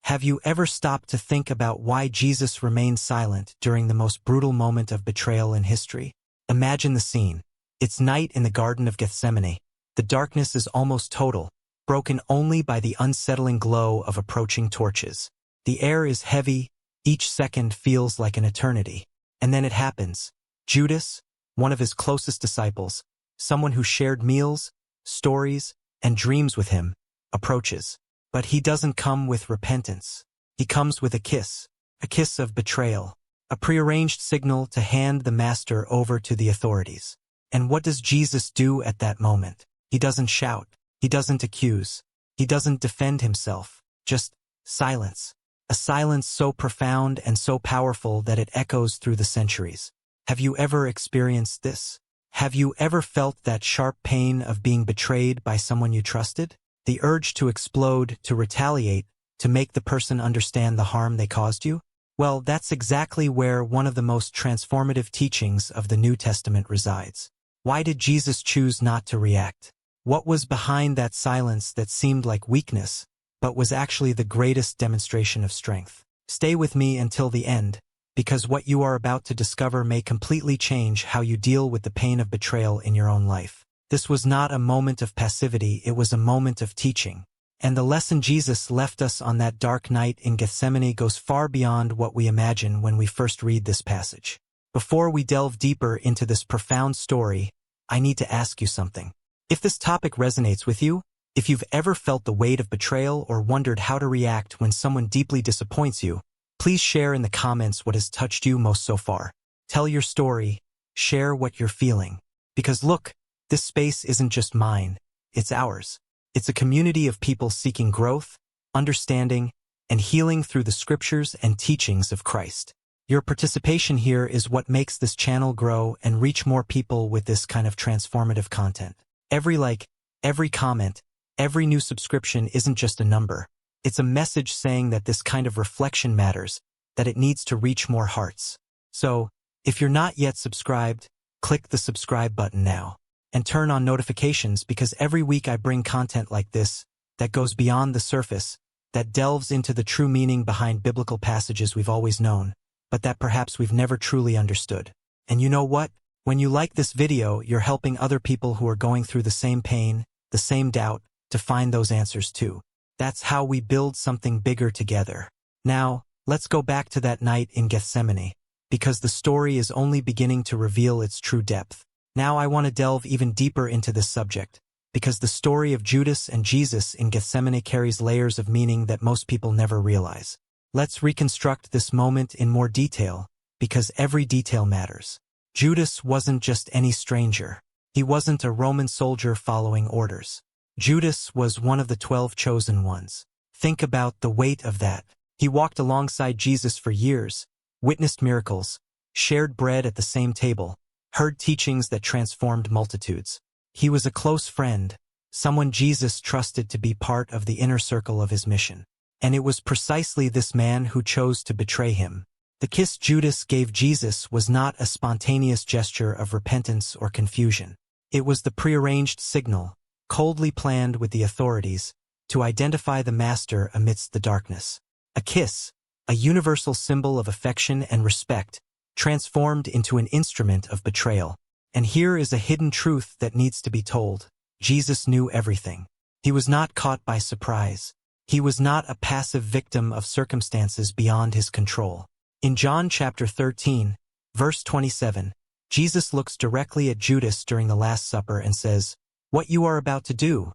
Have you ever stopped to think about why Jesus remained silent during the most brutal moment of betrayal in history? Imagine the scene. It's night in the Garden of Gethsemane. The darkness is almost total, broken only by the unsettling glow of approaching torches. The air is heavy, each second feels like an eternity. And then it happens. Judas, one of his closest disciples, someone who shared meals, stories, and dreams with him, approaches. But he doesn't come with repentance. He comes with a kiss of betrayal, a prearranged signal to hand the master over to the authorities. And what does Jesus do at that moment? He doesn't shout. He doesn't accuse. He doesn't defend himself. Just silence. A silence so profound and so powerful that it echoes through the centuries. Have you ever experienced this? Have you ever felt that sharp pain of being betrayed by someone you trusted? The urge to explode, to retaliate, to make the person understand the harm they caused you? Well, that's exactly where one of the most transformative teachings of the New Testament resides. Why did Jesus choose not to react? What was behind that silence that seemed like weakness, but was actually the greatest demonstration of strength? Stay with me until the end, because what you are about to discover may completely change how you deal with the pain of betrayal in your own life. This was not a moment of passivity, it was a moment of teaching. And the lesson Jesus left us on that dark night in Gethsemane goes far beyond what we imagine when we first read this passage. Before we delve deeper into this profound story, I need to ask you something. If this topic resonates with you, if you've ever felt the weight of betrayal or wondered how to react when someone deeply disappoints you, please share in the comments what has touched you most so far. Tell your story, share what you're feeling. Because look, this space isn't just mine, it's ours. It's a community of people seeking growth, understanding, and healing through the scriptures and teachings of Christ. Your participation here is what makes this channel grow and reach more people with this kind of transformative content. Every like, every comment, every new subscription isn't just a number. It's a message saying that this kind of reflection matters, that it needs to reach more hearts. So, if you're not yet subscribed, click the subscribe button now. And turn on notifications because every week I bring content like this that goes beyond the surface, that delves into the true meaning behind biblical passages we've always known, but that perhaps we've never truly understood. And you know what? When you like this video, you're helping other people who are going through the same pain, the same doubt, to find those answers too. That's how we build something bigger together. Now, let's go back to that night in Gethsemane, because the story is only beginning to reveal its true depth. Now I want to delve even deeper into this subject, because the story of Judas and Jesus in Gethsemane carries layers of meaning that most people never realize. Let's reconstruct this moment in more detail, because every detail matters. Judas wasn't just any stranger. He wasn't a Roman soldier following orders. Judas was one of the 12 chosen ones. Think about the weight of that. He walked alongside Jesus for years, witnessed miracles, shared bread at the same table, heard teachings that transformed multitudes. He was a close friend, someone Jesus trusted to be part of the inner circle of his mission. And it was precisely this man who chose to betray him. The kiss Judas gave Jesus was not a spontaneous gesture of repentance or confusion. It was the prearranged signal, coldly planned with the authorities, to identify the master amidst the darkness. A kiss, a universal symbol of affection and respect, transformed into an instrument of betrayal. And here is a hidden truth that needs to be told. Jesus knew everything. He was not caught by surprise. He was not a passive victim of circumstances beyond his control. In John chapter 13, verse 27, Jesus looks directly at Judas during the Last Supper and says, "What you are about to do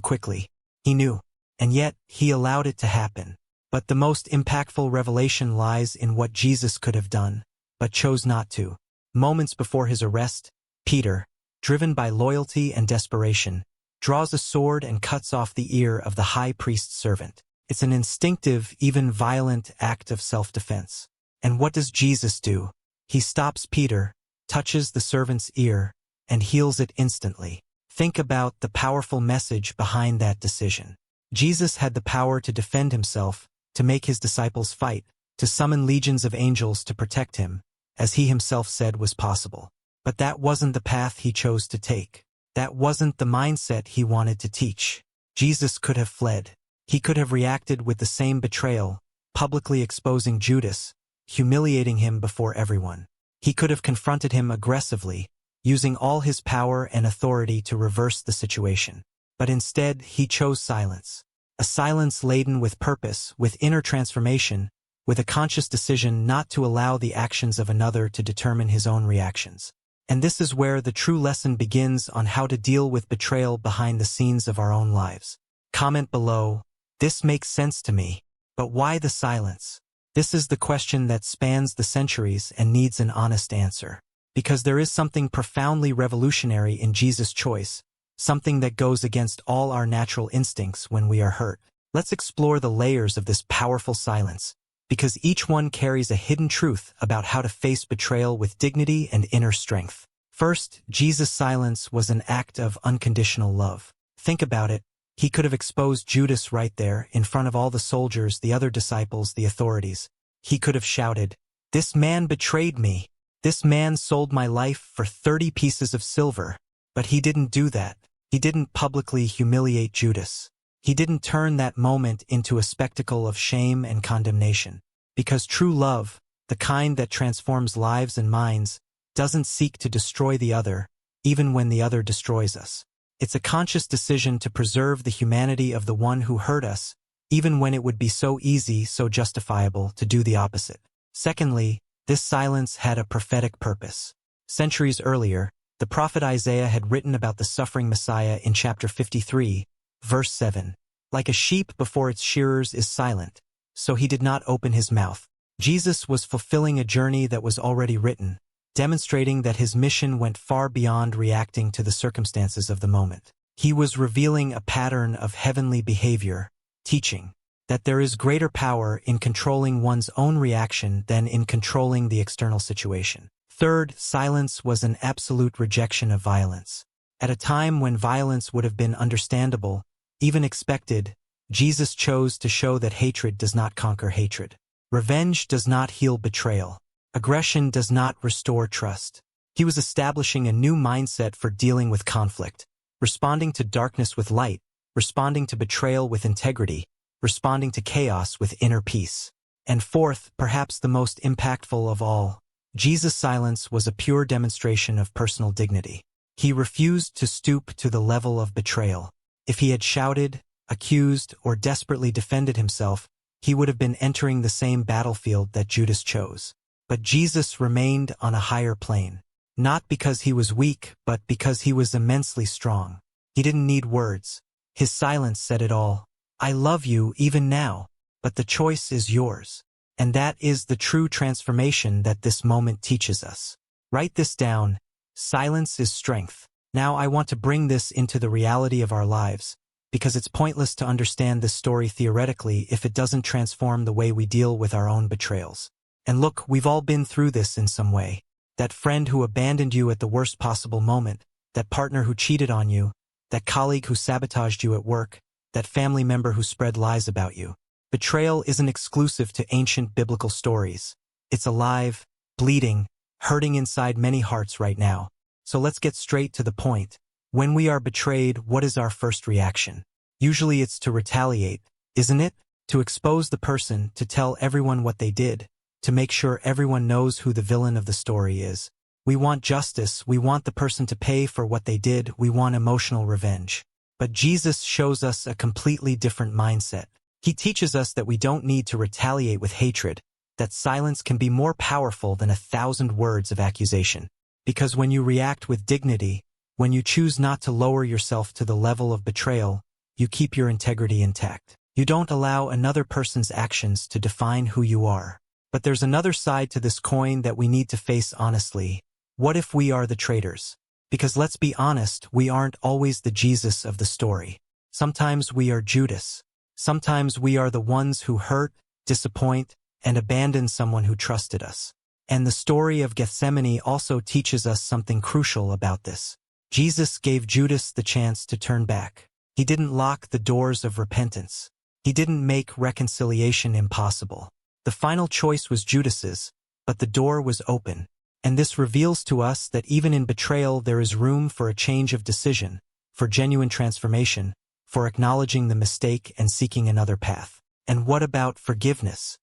quickly." He knew, and yet he allowed it to happen. But the most impactful revelation lies in what Jesus could have done, but chose not to. Moments before his arrest, Peter, driven by loyalty and desperation, draws a sword and cuts off the ear of the high priest's servant. It's an instinctive, even violent act of self-defense. And what does Jesus do? He stops Peter, touches the servant's ear, and heals it instantly. Think about the powerful message behind that decision. Jesus had the power to defend himself, to make his disciples fight, to summon legions of angels to protect him, as he himself said was possible. But that wasn't the path he chose to take. That wasn't the mindset he wanted to teach. Jesus could have fled. He could have reacted with the same betrayal, publicly exposing Judas, humiliating him before everyone. He could have confronted him aggressively, using all his power and authority to reverse the situation. But instead, he chose silence. A silence laden with purpose, with inner transformation, with a conscious decision not to allow the actions of another to determine his own reactions. And this is where the true lesson begins on how to deal with betrayal behind the scenes of our own lives. Comment below, "This makes sense to me, but why the silence?" This is the question that spans the centuries and needs an honest answer. Because there is something profoundly revolutionary in Jesus' choice, something that goes against all our natural instincts when we are hurt. Let's explore the layers of this powerful silence, because each one carries a hidden truth about how to face betrayal with dignity and inner strength. First, Jesus' silence was an act of unconditional love. Think about it. He could have exposed Judas right there, in front of all the soldiers, the other disciples, the authorities. He could have shouted, "This man betrayed me. This man sold my life for 30 pieces of silver." But he didn't do that. He didn't publicly humiliate Judas. He didn't turn that moment into a spectacle of shame and condemnation. Because true love, the kind that transforms lives and minds, doesn't seek to destroy the other, even when the other destroys us. It's a conscious decision to preserve the humanity of the one who hurt us, even when it would be so easy, so justifiable, to do the opposite. Secondly, this silence had a prophetic purpose. Centuries earlier, the prophet Isaiah had written about the suffering Messiah in chapter 53, verse 7. "Like a sheep before its shearers is silent, so he did not open his mouth." Jesus was fulfilling a journey that was already written, demonstrating that his mission went far beyond reacting to the circumstances of the moment. He was revealing a pattern of heavenly behavior, teaching that there is greater power in controlling one's own reaction than in controlling the external situation. Third, silence was an absolute rejection of violence. At a time when violence would have been understandable, even expected, Jesus chose to show that hatred does not conquer hatred. Revenge does not heal betrayal. Aggression does not restore trust. He was establishing a new mindset for dealing with conflict, responding to darkness with light, responding to betrayal with integrity, responding to chaos with inner peace. And fourth, perhaps the most impactful of all, Jesus' silence was a pure demonstration of personal dignity. He refused to stoop to the level of betrayal. If he had shouted, accused, or desperately defended himself, he would have been entering the same battlefield that Judas chose. But Jesus remained on a higher plane, not because he was weak, but because he was immensely strong. He didn't need words. His silence said it all. "I love you even now, but the choice is yours." And that is the true transformation that this moment teaches us. Write this down. Silence is strength. Now I want to bring this into the reality of our lives, because it's pointless to understand this story theoretically if it doesn't transform the way we deal with our own betrayals. And look, we've all been through this in some way. That friend who abandoned you at the worst possible moment, that partner who cheated on you, that colleague who sabotaged you at work, that family member who spread lies about you. Betrayal isn't exclusive to ancient biblical stories. It's alive, bleeding, hurting inside many hearts right now. So let's get straight to the point. When we are betrayed, what is our first reaction? Usually it's to retaliate, isn't it? To expose the person, to tell everyone what they did, to make sure everyone knows who the villain of the story is. We want justice, we want the person to pay for what they did, we want emotional revenge. But Jesus shows us a completely different mindset. He teaches us that we don't need to retaliate with hatred, that silence can be more powerful than 1,000 words of accusation. Because when you react with dignity, when you choose not to lower yourself to the level of betrayal, you keep your integrity intact. You don't allow another person's actions to define who you are. But there's another side to this coin that we need to face honestly. What if we are the traitors? Because let's be honest, we aren't always the Jesus of the story. Sometimes we are Judas. Sometimes we are the ones who hurt, disappoint, and abandon someone who trusted us. And the story of Gethsemane also teaches us something crucial about this. Jesus gave Judas the chance to turn back. He didn't lock the doors of repentance. He didn't make reconciliation impossible. The final choice was Judas's, but the door was open. And this reveals to us that even in betrayal there is room for a change of decision, for genuine transformation, for acknowledging the mistake and seeking another path. And what about forgiveness?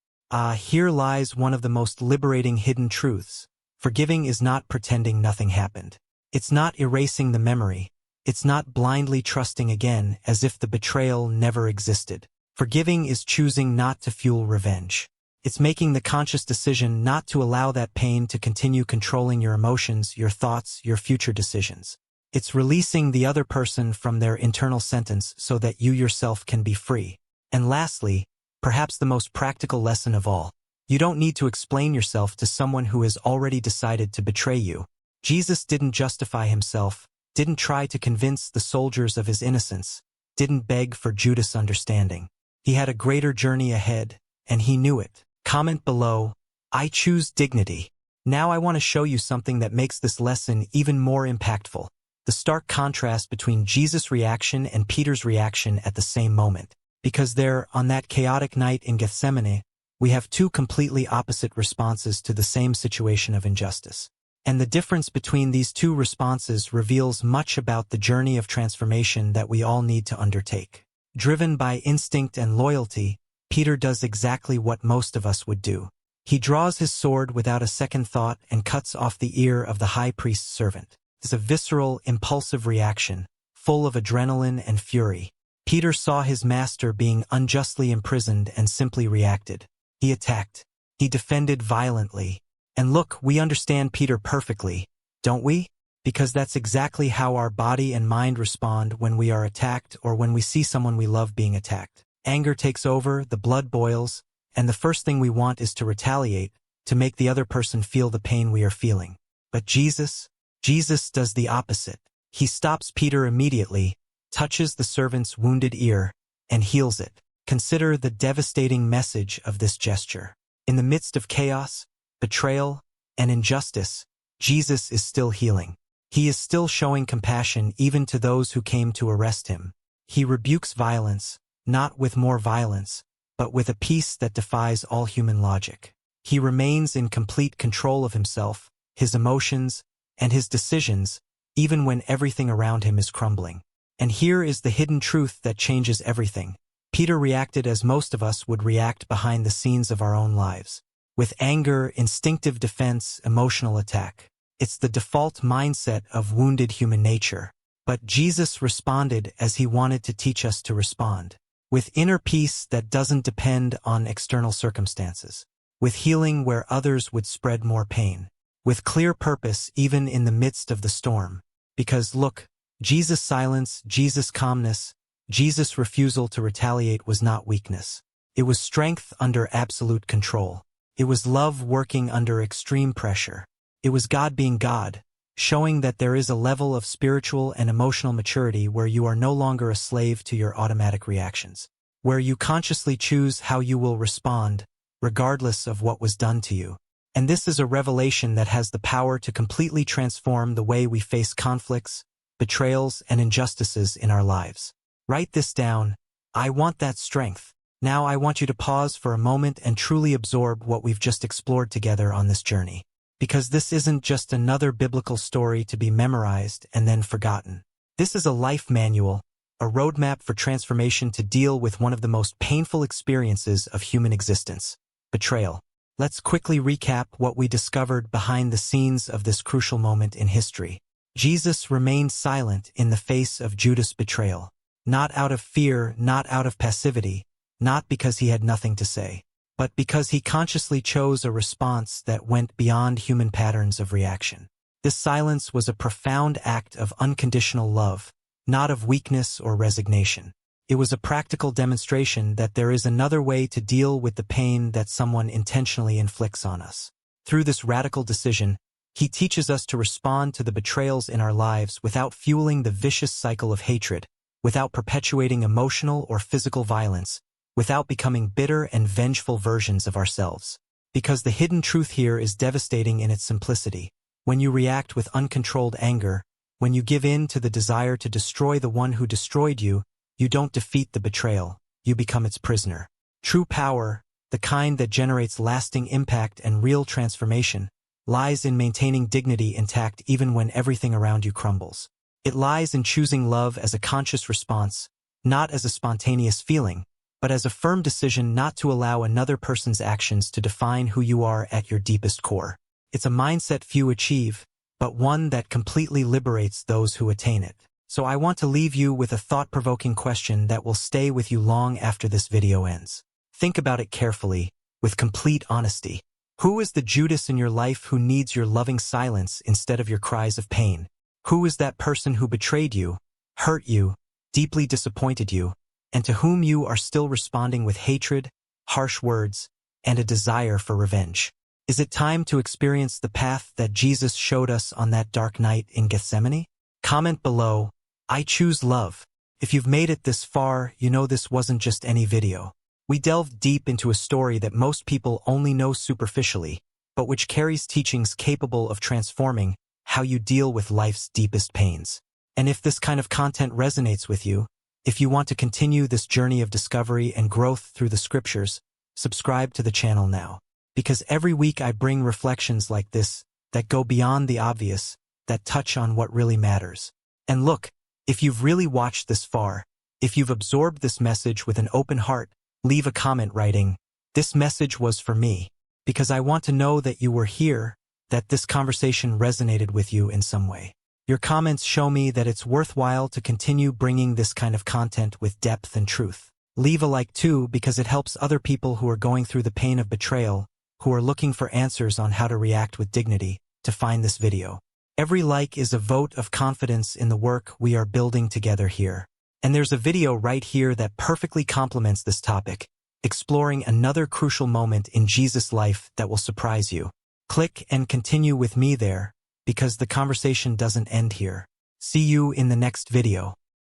Here lies one of the most liberating hidden truths. Forgiving is not pretending nothing happened. It's not erasing the memory. It's not blindly trusting again as if the betrayal never existed. Forgiving is choosing not to fuel revenge. It's making the conscious decision not to allow that pain to continue controlling your emotions, your thoughts, your future decisions. It's releasing the other person from their internal sentence so that you yourself can be free. And lastly, perhaps the most practical lesson of all, you don't need to explain yourself to someone who has already decided to betray you. Jesus didn't justify himself, didn't try to convince the soldiers of his innocence, didn't beg for Judas' understanding. He had a greater journey ahead, and he knew it. Comment below, I choose dignity. Now I want to show you something that makes this lesson even more impactful. The stark contrast between Jesus' reaction and Peter's reaction at the same moment. Because there, on that chaotic night in Gethsemane, we have two completely opposite responses to the same situation of injustice. And the difference between these two responses reveals much about the journey of transformation that we all need to undertake. Driven by instinct and loyalty, Peter does exactly what most of us would do. He draws his sword without a second thought and cuts off the ear of the high priest's servant. It's a visceral, impulsive reaction, full of adrenaline and fury. Peter saw his master being unjustly imprisoned and simply reacted. He attacked. He defended violently. And look, we understand Peter perfectly, don't we? Because that's exactly how our body and mind respond when we are attacked or when we see someone we love being attacked. Anger takes over, the blood boils, and the first thing we want is to retaliate, to make the other person feel the pain we are feeling. But Jesus does the opposite. He stops Peter immediately, touches the servant's wounded ear, and heals it. Consider the devastating message of this gesture. In the midst of chaos, betrayal, and injustice, Jesus is still healing. He is still showing compassion even to those who came to arrest him. He rebukes violence, not with more violence, but with a peace that defies all human logic. He remains in complete control of himself, his emotions, and his decisions, even when everything around him is crumbling. And here is the hidden truth that changes everything. Peter reacted as most of us would react behind the scenes of our own lives. With anger, instinctive defense, emotional attack. It's the default mindset of wounded human nature. But Jesus responded as he wanted to teach us to respond. With inner peace that doesn't depend on external circumstances. With healing where others would spread more pain. With clear purpose even in the midst of the storm. Because look, Jesus' silence, Jesus' calmness, Jesus' refusal to retaliate was not weakness. It was strength under absolute control. It was love working under extreme pressure. It was God being God, showing that there is a level of spiritual and emotional maturity where you are no longer a slave to your automatic reactions. Where you consciously choose how you will respond, regardless of what was done to you. And this is a revelation that has the power to completely transform the way we face conflicts, betrayals, and injustices in our lives. Write this down. I want that strength. Now I want you to pause for a moment and truly absorb what we've just explored together on this journey. Because this isn't just another biblical story to be memorized and then forgotten. This is a life manual, a roadmap for transformation to deal with one of the most painful experiences of human existence, betrayal. Let's quickly recap what we discovered behind the scenes of this crucial moment in history. Jesus remained silent in the face of Judas' betrayal. Not out of fear, not out of passivity, not because he had nothing to say, but because he consciously chose a response that went beyond human patterns of reaction. This silence was a profound act of unconditional love, not of weakness or resignation. It was a practical demonstration that there is another way to deal with the pain that someone intentionally inflicts on us. Through this radical decision, he teaches us to respond to the betrayals in our lives without fueling the vicious cycle of hatred, without perpetuating emotional or physical violence, without becoming bitter and vengeful versions of ourselves. Because the hidden truth here is devastating in its simplicity. When you react with uncontrolled anger, when you give in to the desire to destroy the one who destroyed you, you don't defeat the betrayal, you become its prisoner. True power, the kind that generates lasting impact and real transformation, lies in maintaining dignity intact even when everything around you crumbles. It lies in choosing love as a conscious response, not as a spontaneous feeling, but as a firm decision not to allow another person's actions to define who you are at your deepest core. It's a mindset few achieve, but one that completely liberates those who attain it. So I want to leave you with a thought-provoking question that will stay with you long after this video ends. Think about it carefully, with complete honesty. Who is the Judas in your life who needs your loving silence instead of your cries of pain? Who is that person who betrayed you, hurt you, deeply disappointed you, and to whom you are still responding with hatred, harsh words, and a desire for revenge? Is it time to experience the path that Jesus showed us on that dark night in Gethsemane? Comment below, I choose love. If you've made it this far, you know this wasn't just any video. We delved deep into a story that most people only know superficially, but which carries teachings capable of transforming how you deal with life's deepest pains. And if this kind of content resonates with you, if you want to continue this journey of discovery and growth through the scriptures, subscribe to the channel now. Because every week I bring reflections like this that go beyond the obvious, that touch on what really matters. And look, if you've really watched this far, if you've absorbed this message with an open heart, leave a comment writing, "This message was for me," because I want to know that you were here, that this conversation resonated with you in some way. Your comments show me that it's worthwhile to continue bringing this kind of content with depth and truth. Leave a like too, because it helps other people who are going through the pain of betrayal, who are looking for answers on how to react with dignity, to find this video. Every like is a vote of confidence in the work we are building together here. And there's a video right here that perfectly complements this topic, exploring another crucial moment in Jesus' life that will surprise you. Click and continue with me there, because the conversation doesn't end here. See you in the next video.